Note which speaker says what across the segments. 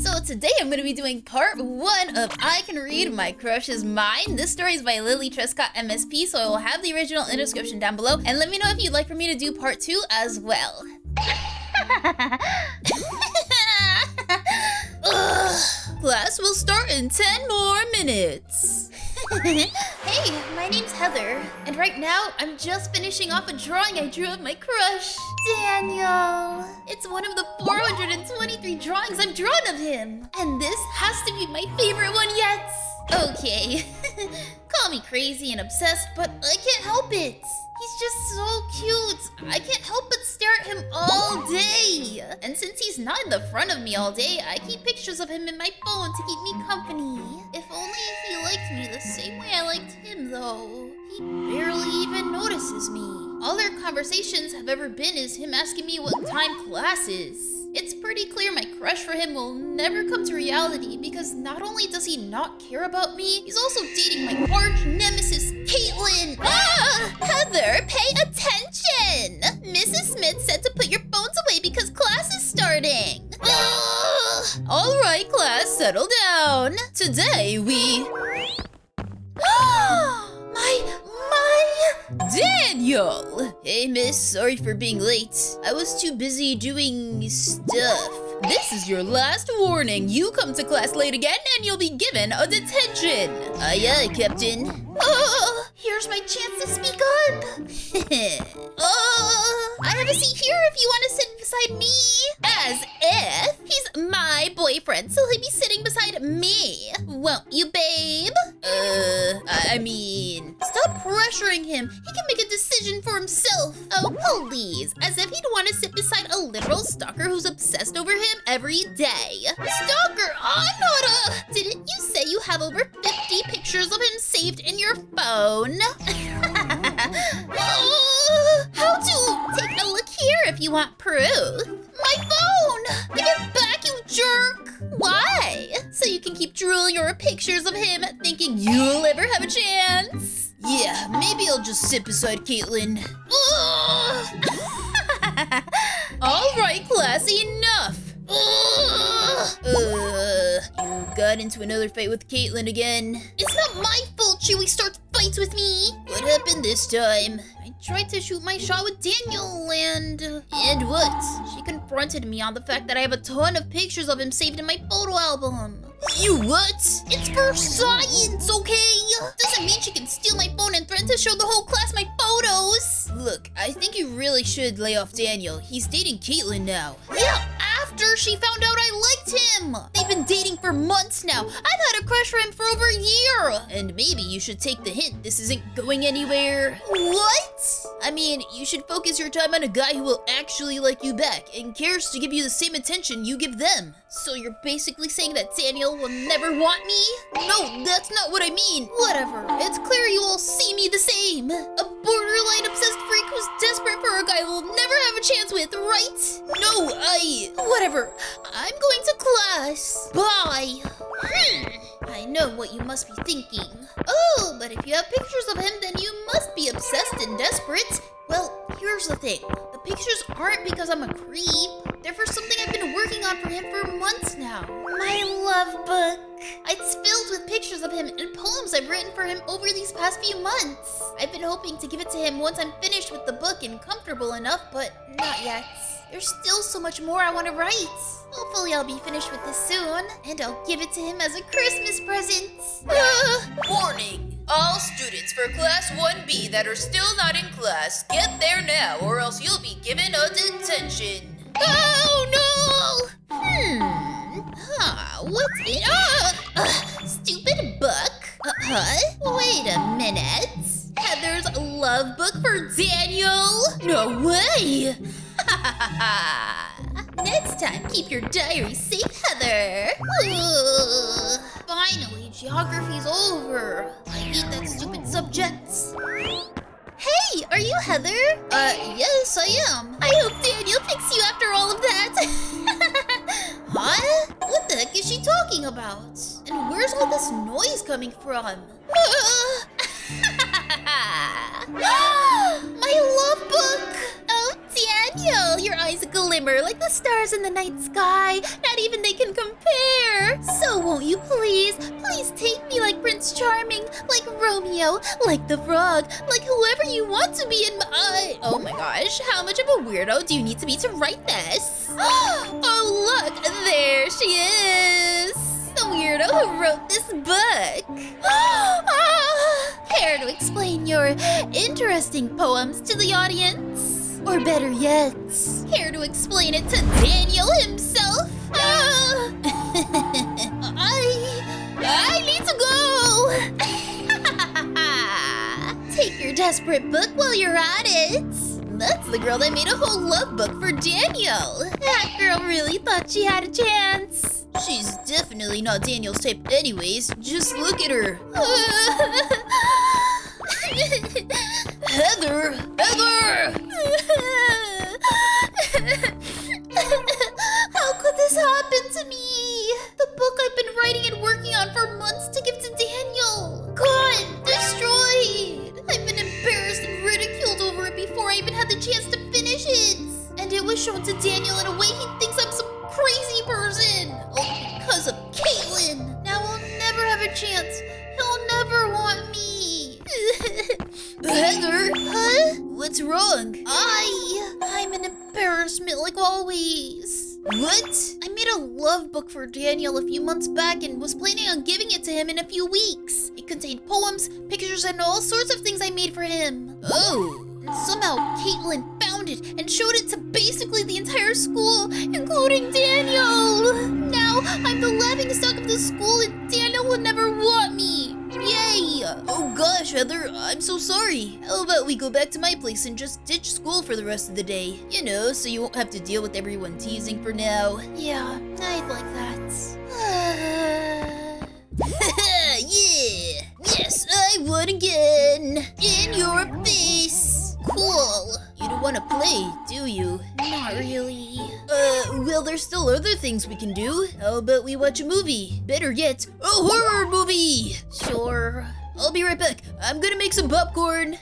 Speaker 1: So today I'm going to be doing part 1 of I Can Read My Crush's Mind. This story is by Lily Trescott MSP, so I will have the original in the description down below. And let me know if you'd like for me to do part 2 as well. Class will start in 10 more minutes. Hey, my name's Heather, and right now I'm just finishing off a drawing I drew of my crush, Daniel. It's one of the 423 drawings I've drawn of him, and this has to be my favorite one yet. Okay, call me crazy and obsessed, but I can't help it. He's just so cute. I can't help but stare at him all day. And since he's not in the front of me all day, I keep pictures of him in my phone to keep me company. If only he liked me the same way I liked him, though. He barely even notices me. All our conversations have ever been is him asking me what time class is. It's pretty clear my crush for him will never come to reality because not only does he not care about me, he's also dating my arch nemesis, Caitlin. Ah! Heather, pay attention! Mrs. Smith said to put your phones away because class is starting. All right, class, settle down. Today we... Daniel! Hey, miss, sorry for being late. I was too busy doing stuff. This is your last warning. You come to class late again and you'll be given a detention. Aye, aye, Captain. Oh, here's my chance to speak up. I have a seat here if you want to sit beside me. As if he's my boyfriend, so he'll be sitting beside me. Won't you, babe? I mean, stop pressuring him. He can make a decision for himself. Oh, please. As if he'd want to sit beside a literal stalker who's obsessed over him every day. Stalker? I'm not a... Didn't you say you have over 50 pictures of him saved in your phone? How to? Take a look here if you want proof. My phone! Give it back, you jerk! Why? So you can keep drooling over pictures of him, thinking you'll ever have a chance? Yeah, maybe I'll just sit beside Caitlin. All right, class, enough. You got into another fight with Caitlin again. It's not my fault Chewie starts fights with me. What happened this time? I tried to shoot my shot with Daniel and what? She confronted me on the fact that I have a ton of pictures of him saved in my photo album. You what? It's for science, okay? Doesn't mean she can steal my phone and threaten to show the whole class my photos. Look, I think you really should lay off Daniel. He's dating Caitlin now. Yeah, after she found out I liked him. They've been dating for months now. I've had a crush for him for over a year. And maybe you should take the hint this isn't going anywhere. What? I mean, you should focus your time on a guy who will actually like you back and cares to give you the same attention you give them. So you're basically saying that Daniel will never want me? No, that's not what I mean. Whatever. It's clear you all see me the same. A borderline obsessed freak who's desperate for a guy who'll never have a chance with, right? No, Whatever. I'm going to class. Bye. I know what you must be thinking. Oh, but if you have pictures of him, then you must be obsessed and desperate. Well, here's the thing. The pictures aren't because I'm a creep. They're for something I've been working on for him for months now. My love book. It's filled with pictures of him and poems I've written for him over these past few months. I've been hoping to give it to him once I'm finished with the book and comfortable enough, but not yet. There's still so much more I want to write. Hopefully I'll be finished with this soon, and I'll give it to him as a Christmas present. Warning! All students for Class 1B that are still not in class, get there now or else you'll be given a detention. Oh no! What's it? Stupid book? Wait a minute. Heather's love book for Daniel? No way! Next time, keep your diary safe, Heather. Finally, geography's over. I hate that stupid subject. Hey, are you Heather? Yes, I am. I hope Daniel picks you after all of that. Huh? What the heck is she talking about? And where's all this noise coming from? My love book! Oh, Daniel, your eyes glimmer like the stars in the night sky. Not even they can compare. you please take me like Prince Charming, like Romeo, like the Frog, like whoever you want to be in my... Oh my gosh, how much of a weirdo do you need to be to write this? Oh look, there she is! The weirdo who wrote this book. Care to explain your interesting poems to the audience? Or better yet, care to explain it to Daniel himself? I need to go! Take your desperate book while you're at it. That's the girl that made a whole love book for Daniel. That girl really thought she had a chance. She's definitely not Daniel's type anyways. Just look at her. Heather! How could this happen to me? The book I've been writing and working on for months to give to Daniel. Gone! Destroyed! I've been embarrassed and ridiculed over it before I even had the chance to finish it. And it was shown to Daniel in a way he thinks I'm some crazy person. All because of Caitlin. Now I'll never have a chance. He'll never want me. Heather? Huh? What's wrong? I'm an embarrassment like always. What? I made a love book for Daniel a few months back and was planning on giving it to him in a few weeks. It contained poems, pictures, and all sorts of things I made for him. Oh. And somehow Caitlin found it and showed it to basically the entire school, including Daniel. Now I'm the laughingstock of the school and Daniel will never want me. Yay! Oh gosh, Heather, I'm so sorry. How about we go back to my place and just ditch school for the rest of the day? You know, so you won't have to deal with everyone teasing for now. Yeah, I'd like that. Yeah! Yes, I won again! In your face! Cool. You don't want to play, do you? Not really. Well, there's still other things we can do. How about we watch a movie? Better yet, a horror movie! Sure. I'll be right back. I'm gonna make some popcorn.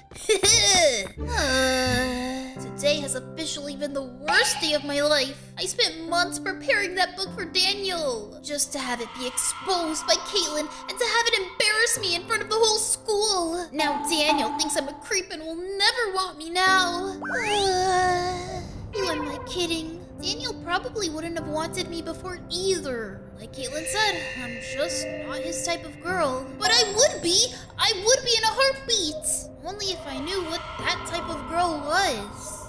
Speaker 1: Today has officially been the worst day of my life. I spent months preparing that book for Daniel, just to have it be exposed by Caitlin and to have it embarrass me in front of the whole school. Now Daniel thinks I'm a creep and will never want me now. Who am I kidding? Daniel probably wouldn't have wanted me before either. Like Caitlin said, I'm just not his type of girl. But I would be in a heartbeat. Only if I knew what that type of girl was.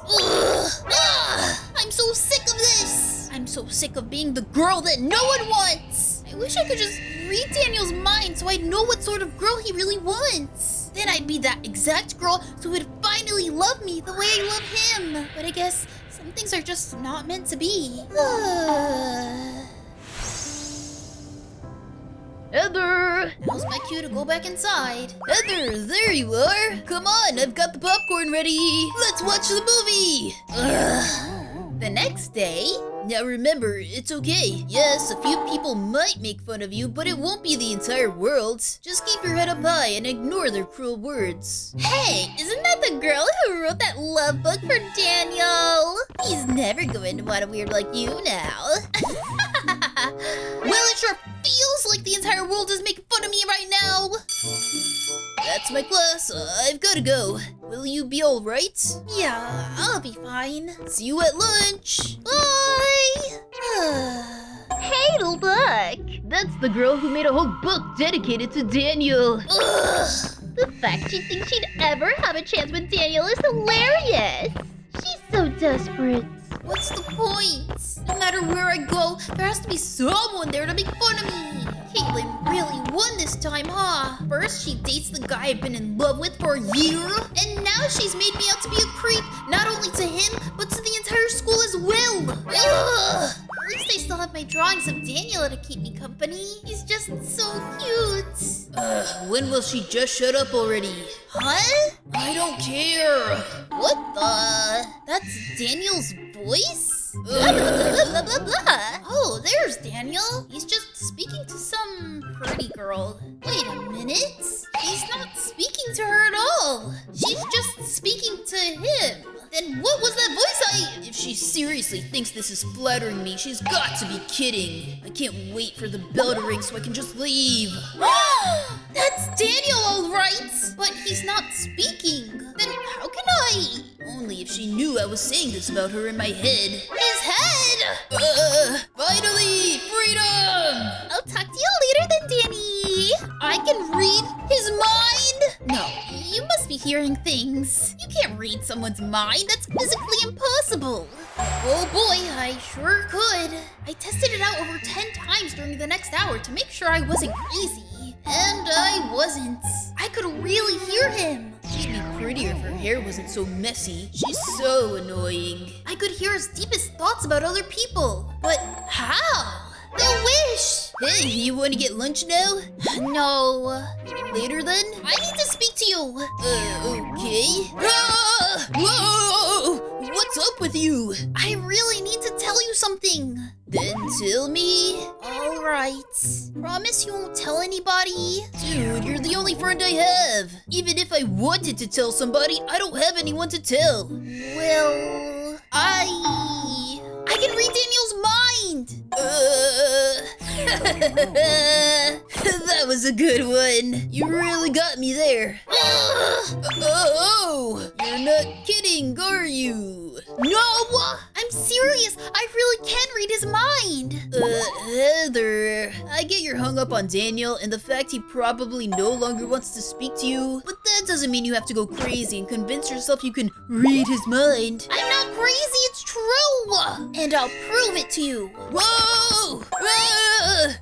Speaker 1: I'm so sick of this. I'm so sick of being the girl that no one wants. I wish I could just read Daniel's mind so I'd know what sort of girl he really wants. Then I'd be that exact girl so he would finally love me the way I love him. But I guess some things are just not meant to be. Heather! Now's my cue to go back inside. Heather, there you are! Come on, I've got the popcorn ready! Let's watch the movie! The next day... Now remember, it's okay. Yes, a few people might make fun of you, but it won't be the entire world. Just keep your head up high and ignore their cruel words. Hey, isn't that the girl who wrote that love book for Daniel? He's never going to want a weird like you now. Well, it sure feels like the entire world is making fun of me right now. That's my class. I've got to go. Will you be all right? Yeah, I'll be fine. See you at lunch. Bye.
Speaker 2: Hey, look! That's the girl who made a whole book dedicated to Daniel. The fact she thinks she'd ever have a chance with Daniel is hilarious. She's so desperate.
Speaker 1: What's the point? No matter where I go, there has to be someone there to make fun of me. Caitlin really won this time, huh? First, she dates the guy I've been in love with for a year, and now she's made me out to be a creep, not only to him, but to the entire school as well. Ugh. At least I still have my drawings of Daniel to keep me company. He's just so cute. When will she just shut up already? Huh? I don't care. What the? That's Daniel's voice? Blah, blah, blah, blah, blah. Oh, there's Daniel. He's just speaking to some pretty girl. Wait a minute. He's not speaking to her at all. She's just speaking to him. Then what was that voice If she seriously thinks this is flattering me, she's got to be kidding. I can't wait for the bell to ring so I can just leave. That's Daniel, all right. But he's not speaking. Then how can I? Only if she knew I was saying this about her in my head. His head! Finally, freedom! I'll talk to you later then, Danny. I can read his mind? No, you must be hearing things. You can't read someone's mind. That's physically impossible. Oh boy, I sure could. I tested it out over 10 times during the next hour to make sure I wasn't crazy. And I wasn't. I could really hear him. She'd be prettier if her hair wasn't so messy. She's so annoying. I could hear his deepest thoughts about other people. But how? The wish! Hey, you want to get lunch now? No. Later then? I need to speak to you. Okay. Ah! Whoa! What's up with you? I really need to tell you something. Then tell me. All right. Promise you won't tell anybody? Dude, you're the only friend I have. Even if I wanted to tell somebody, I don't have anyone to tell. Well, I can read Daniel's mind. That was a good one. You really got me there. Oh, you're not kidding, are you? No, I'm serious. I really can read his mind. Heather, I get you're hung up on Daniel and the fact he probably no longer wants to speak to you, but that doesn't mean you have to go crazy and convince yourself you can read his mind. I'm not crazy, it's true. And I'll prove it to you. Whoa!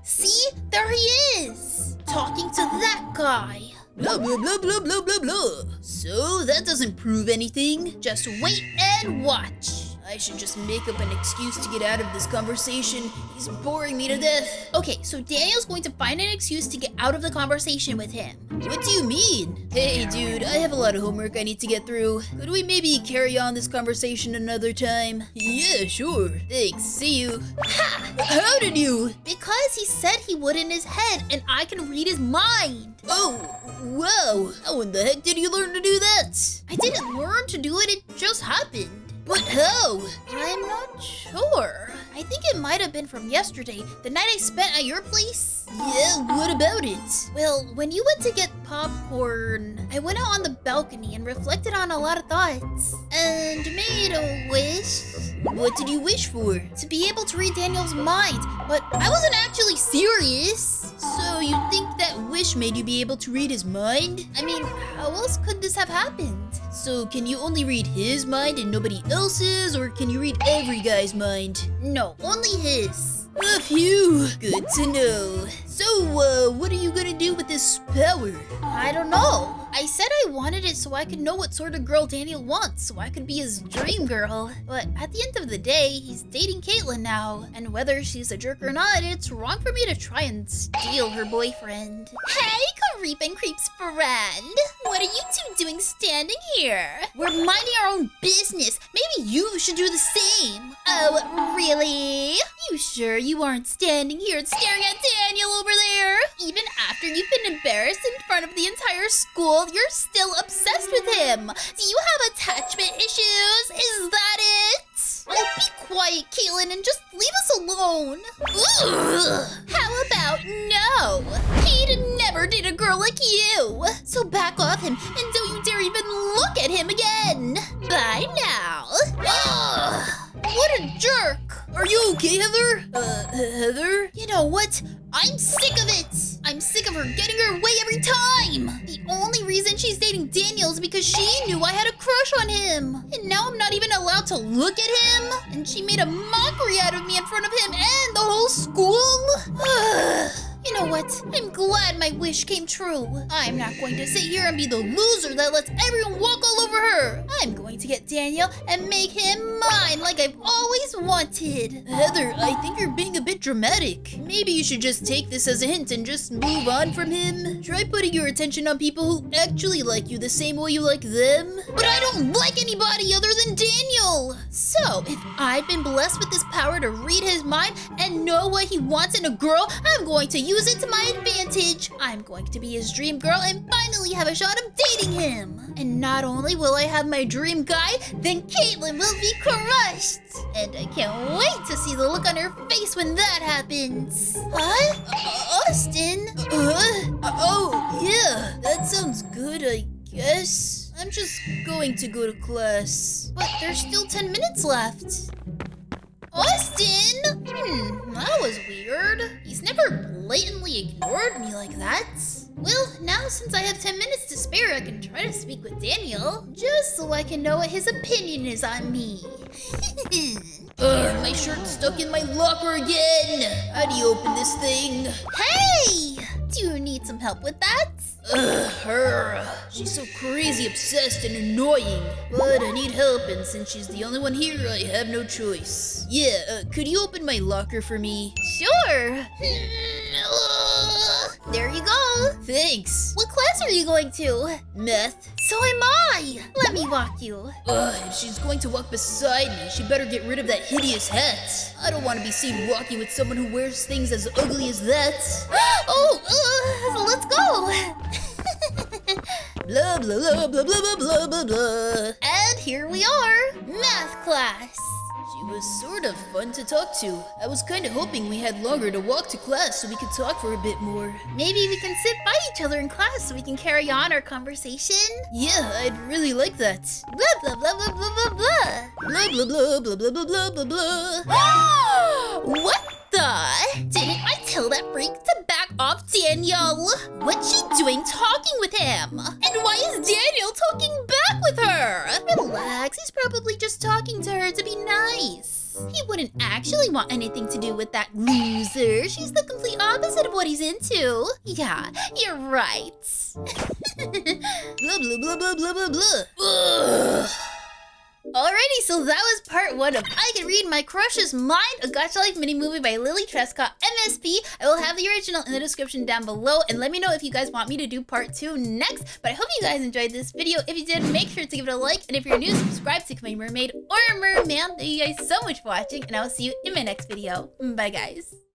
Speaker 1: See? There he is. Talking to that guy. Blah, blah, blah, blah, blah, blah, blah. So that doesn't prove anything. Just wait and watch. I should just make up an excuse to get out of this conversation. He's boring me to death. Okay, so Daniel's going to find an excuse to get out of the conversation with him. What do you mean? Hey, dude, I have a lot of homework I need to get through. Could we maybe carry on this conversation another time? Yeah, sure. Thanks. See you. Ha! How did you? Because he said he would in his head, and I can read his mind. Oh, wow. How in the heck did you learn to do that? I didn't learn to do it, it just happened. But how? I'm not sure. I think it might have been from yesterday, the night I spent at your place. Yeah, what about it? Well, when you went to get popcorn, I went out on the balcony and reflected on a lot of thoughts. And made a wish. What did you wish for? To be able to read Daniel's mind, but I wasn't actually serious. So you think that wish made you be able to read his mind? I mean, how else could this have happened? So can you only read his mind and nobody else's, or can you read every guy's mind? No, only his. Phew, good to know. So, what are you gonna do with this power? I don't know. I said I wanted it so I could know what sort of girl Daniel wants, so I could be his dream girl. But at the end of the day, he's dating Caitlin now, and whether she's a jerk or not, it's wrong for me to try and steal her boyfriend. Hey, Creep and Creep's friend! What are you two doing standing here? We're minding our own business. Maybe you should do the same. Oh, really? You sure you aren't standing here and staring at Daniel over there? Even after you've been embarrassed in front of the entire school, you're still obsessed with him. Do you have attachment issues? Is that it? Oh, be quiet, Caitlin, and just leave us alone. Ugh. How about no? He'd never date a girl like you. So back off him and don't you dare even look at him again. Bye now. Ugh. What a jerk. Are you okay, Heather? Heather? You know what? I'm sick of it. I'm sick of her getting her way every time. The only reason she's dating Daniel is because she knew I had a crush on him. And now I'm not even allowed to look at him. And she made a mockery out of me in front of him and the whole school. You know what? I'm glad glad my wish came true. I'm not going to sit here and be the loser that lets everyone walk all over her. I'm going to get Daniel and make him mine like I've always wanted. Heather, I think you're being a bit dramatic. Maybe you should just take this as a hint and just move on from him. Try putting your attention on people who actually like you the same way you like them. But I don't like anybody other than Daniel. So, if I've been blessed with this power to read his mind and know what he wants in a girl, I'm going to use it to my advantage. I'm going to be his dream girl and finally have a shot of dating him. And not only will I have my dream guy, then Caitlin will be crushed. And I can't wait to see the look on her face when that happens. Huh? Austin? Oh, yeah. That sounds good, I guess. I'm just going to go to class. But there's still 10 minutes left. Austin? That was weird. He's never blatantly ignored me like that. Well, now since I have 10 minutes to spare, I can try to speak with Daniel, just so I can know what his opinion is on me. Ugh, my shirt's stuck in my locker again. How do you open this thing? Hey! Do you need some help with that? Ugh, her. She's so crazy obsessed and annoying. But I need help, and since she's the only one here, I have no choice. Yeah, could you open my locker for me? Sure. There you go. Thanks. What class are you going to? Math. So am I. Let me walk you. If she's going to walk beside me, she better get rid of that hideous hat. I don't want to be seen walking with someone who wears things as ugly as that. Let's go. Blah, blah, blah, blah, blah, blah, blah, blah. And here we are. Math class. She was sort of fun to talk to. I was kind of hoping we had longer to walk to class so we could talk for a bit more. Maybe we can sit by each other in class so we can carry on our conversation? Yeah, I'd really like that. Blah, blah, blah, blah, blah, blah, blah. Blah, blah, blah, blah, blah, blah, blah, blah, blah. What the? Didn't I tell that freak to back off Daniel? What's she doing talking with him? And why is Daniel talking back with her? Relax, he's probably just talking to her to be nice. He wouldn't actually want anything to do with that loser. She's the complete opposite of what he's into. Yeah, you're right. Blah, blah, blah, blah, blah, blah, blah. Ugh. Alrighty, so that was part 1 of I Can Read My Crush's Mind, a Gacha Life mini-movie by Lily Trescott, MSP. I will have the original in the description down below, and let me know if you guys want me to do part 2 next. But I hope you guys enjoyed this video. If you did, make sure to give it a like, and if you're new, subscribe to GamingMermaid or Merman. Thank you guys so much for watching, and I will see you in my next video. Bye, guys.